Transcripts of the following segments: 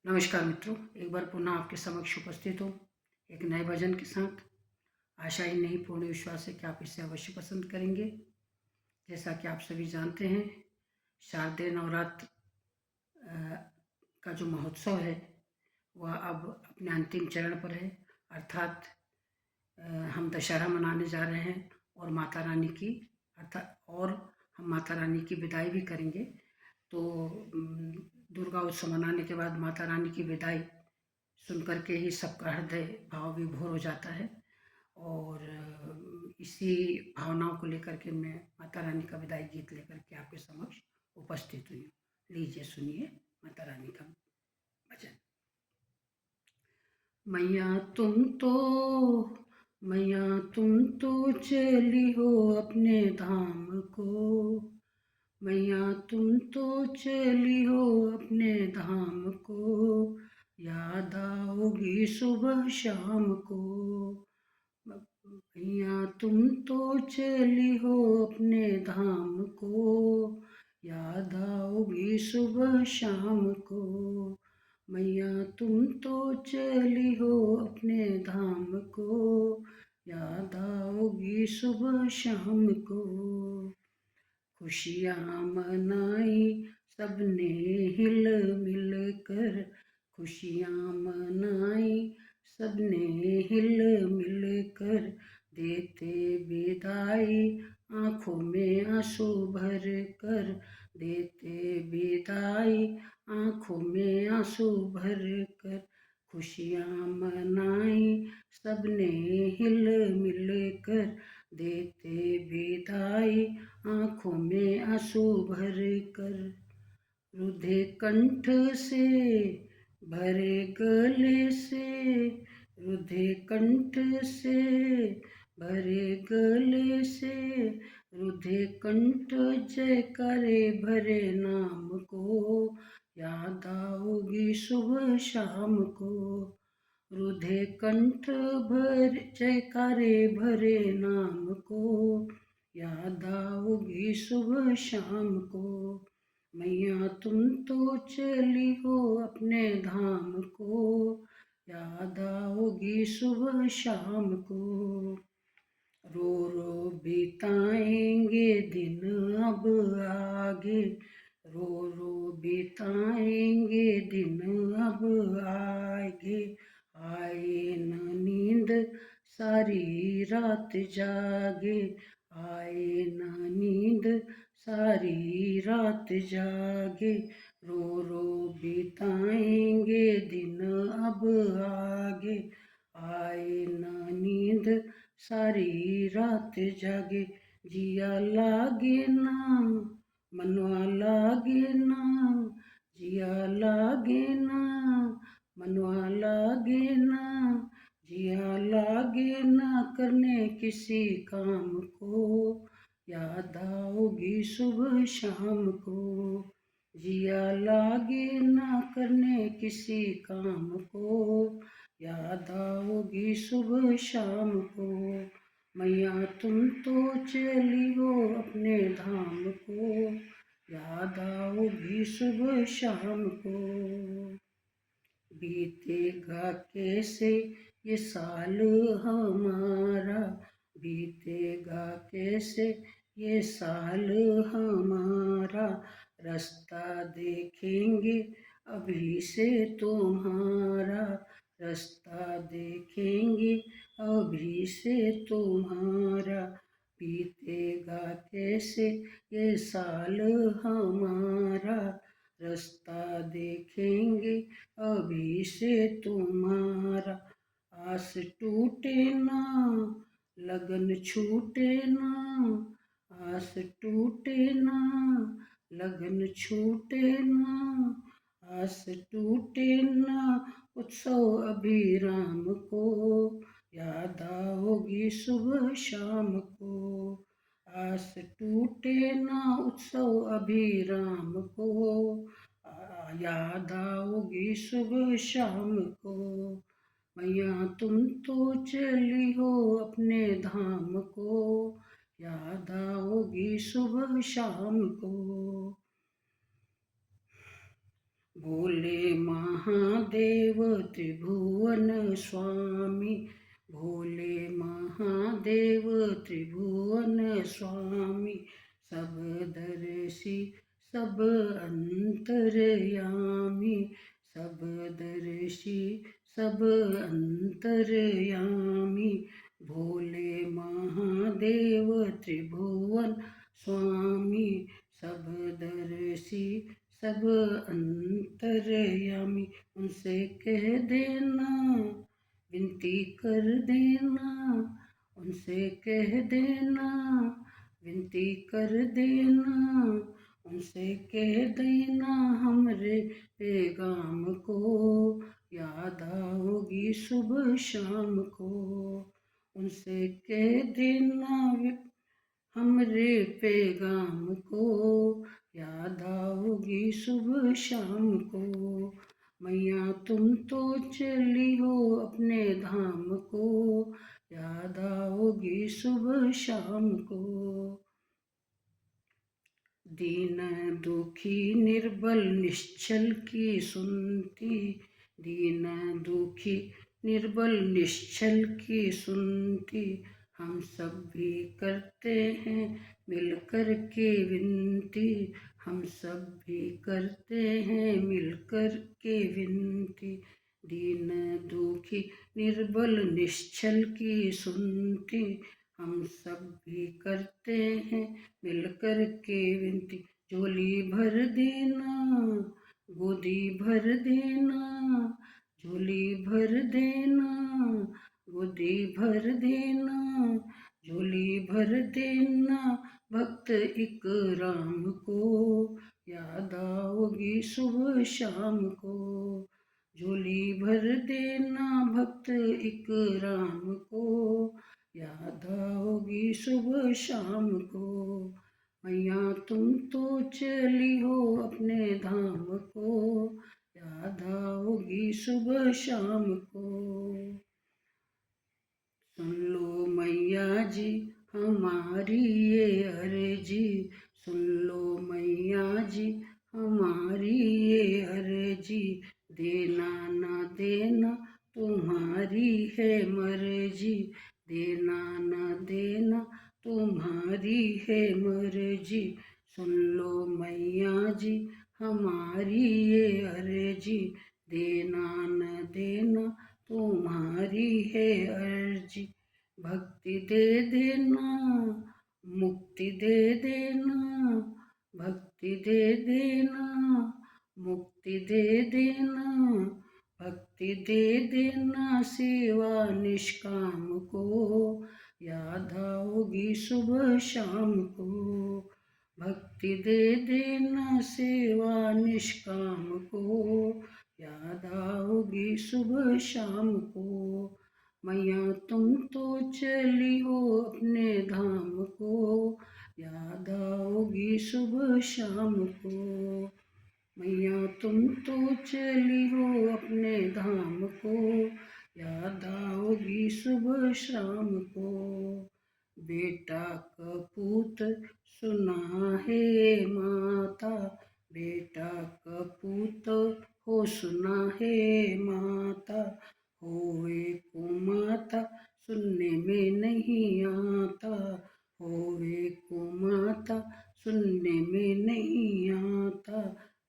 नमस्कार मित्रों, एक बार पुनः आपके समक्ष उपस्थित हूँ एक नए भजन के साथ। आशा ही नहीं, पूर्ण विश्वास है कि आप इसे अवश्य पसंद करेंगे। जैसा कि आप सभी जानते हैं, शारदीय नवरात्र का जो महोत्सव है वह अब अपने अंतिम चरण पर है। अर्थात हम दशहरा मनाने जा रहे हैं और माता रानी की हम माता रानी की विदाई भी करेंगे। तो दुर्गा उत्सव मनाने के बाद माता रानी की विदाई सुन कर के ही सबका हृदय भाव विभोर हो जाता है। और इसी भावनाओं को लेकर के मैं माता रानी का विदाई गीत लेकर के आपके समक्ष उपस्थित हुई हूँ। लीजिए सुनिए माता रानी का भजन। मैया तुम तो चली हो अपने धाम को। मैया तुम तो चली हो अपने धाम को। याद आओगी सुबह शाम को। मैया तुम तो चली हो अपने धाम को। याद आओगी सुबह शाम को। मैया तुम तो चली हो अपने धाम को। याद आओगी सुबह शाम को। खुशियाँ मनाई सबने हिल मिल कर। खुशियाँ मनाई सबने हिल मिल कर। देते विदाई आँखों में आंसू भर कर। देते विदाई आँखों में आंसू भर कर। खुशियाँ मनाई सबने हिल मिल कर। देते विदाई आँखों में आंसू भर कर। रुधे कंठ से भरे गले से। रुधे कंठ से भरे गले से। रुधे कंठ जयकारे भरे नाम को। याद आओगी सुबह शाम को। रुधे कंठ भर जयकारे भरे नाम को। याद आओगी सुबह शाम को। मैया तुम तो चली हो अपने धाम को। याद आओगी सुबह शाम को। रो रो बिताएंगे दिन अब आगे। रो रो बिताएंगे दिन अब आगे। आए न नींद सारी रात जागे। आए न नींद सारी रात जागे। रो रो बिताएंगे दिन अब आगे। आए न नींद सारी रात जागे। जिया लागे ना मनवा लागे ना। जिया लागे ना मनवा लागे ना। जिया लागे ना करने किसी काम को। याद आओगी सुबह शाम को। जिया लागे ना करने किसी काम को। याद आओगी सुबह शाम को। मैया तुम तो चली हो अपने धाम को। याद आओगी सुबह शाम को। बीतेगा कैसे ये साल हमारा। बीतेगा कैसे ये साल हमारा। रास्ता देखेंगे अभी से तुम्हारा। रास्ता देखेंगे अभी से तुम्हारा। बीतेगा कैसे ये साल हमारा। रास्ता देखेंगे अभी से तुम्हारा। आस टूटे ना लगन छूटे ना। आस टूटे ना लगन छूटे ना। आस टूटे ना उत्सव अभिराम को। याद आओगी सुबह शाम को। आस टूटे ना उत्सव अभिराम को। याद आओगी सुबह शाम को। मैया तुम तो चली हो अपने धाम को। याद आओगी सुबह शाम को। भोले महादेव त्रिभुवन स्वामी, भोले महादेव त्रिभुवन स्वामी, सब दर्शी सब अंतर्यामी, सब दर्शी सब अंतर्यामी, भोले महादेव त्रिभुवन स्वामी, सब दर्शी सब अंतर्यामी। उनसे कह देना विनती कर देना, उनसे कह देना विनती कर देना, उनसे कह देना हमरे पैगाम को याद आओगी सुबह शाम को। उनसे कह देना हमरे पैगाम को याद आओगी सुबह शाम को। मैया तुम तो चली हो अपने धाम को, याद आओगी सुबह शाम को। दीन दुखी निर्बल निश्चल की सुनती, दीन दुखी निर्बल निश्चल की सुनती, हम सब भी करते हैं मिलकर के विनती, हम सब भी करते हैं मिलकर के विनती। दीन दुखी निर्बल निश्चल की सुनती, हम सब भी करते हैं मिलकर के विनती। झोली भर देना गोदी भर देना, झोली भर देना गोदी भर देना, झोली भर देना भक्त इकराम को, याद आओगी सुबह शाम को। झोली भर देना भक्त इकराम को, याद आओगी सुबह शाम को। मैया तुम तो चली हो अपने धाम को, याद आओगी सुबह शाम को। सुन लो मैया जी हमारी ये अर्जी, सुन लो मैया जी हमारी ये अर्जी, देना ना देना तुम्हारी है मर्जी, देना ना देना तुम्हारी है मर्जी। सुन लो मैया जी हमारी ये अर्जी, देना न देना तुम्हारी है अर्जी। भक्ति दे देना मुक्ति दे देना, भक्ति दे देना मुक्ति दे देना, भक्ति दे देना सेवा निष्काम को, याद आओगी सुबह शाम को। भक्ति दे देना सेवा निष्काम को, याद आओगी सुबह शाम को। मैया तुम तो चली हो अपने धाम को, याद आओगी सुबह शाम को। मैया तुम तो चली हो अपने धाम को, याद आओगी सुबह शाम को। बेटा कपूत सुना है माता, बेटा कपूत हो सुना है माता, होवे को माता सुनने में नहीं आता, होवे को माता सुनने में नहीं आता।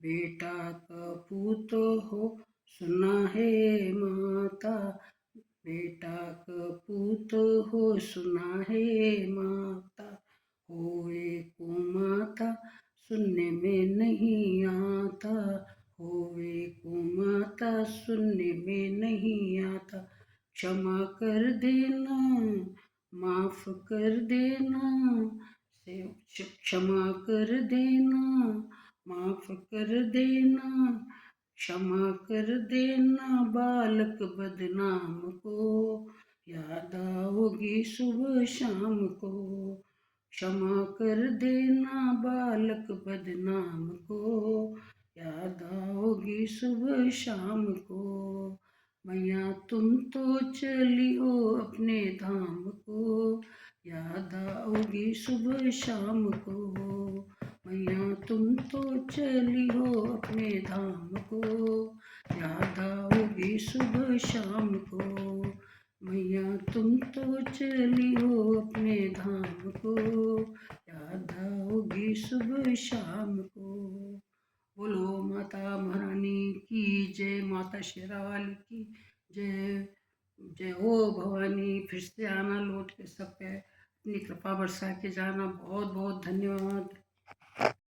बेटा कपूत हो सुना है माता, बेटा कपूत हो सुना है माता, होवे को माता सुनने में नहीं आता, होवे को माता सुनने में नहीं आता। क्षमा कर देना माफ कर देना, क्षमा कर देना माफ कर देना, क्षमा कर देना बालक बदनाम को, याद आओगी सुबह शाम को। क्षमा कर देना बालक बदनाम को, याद आओगी सुबह शाम को। मैया तुम तो चली हो अपने धाम को, याद आओगी सुबह शाम को। मैया तुम तो चली हो अपने धाम को, याद आओगी सुबह शाम को। मैया तुम तो चली हो अपने धाम को, याद आओगी सुबह शाम को। बोलो माता महारानी की जय, माता शेरावाली की जय। जय हो भवानी। फिर से आना लौट के सब पे अपनी कृपा बरसा के जाना। बहुत बहुत धन्यवाद।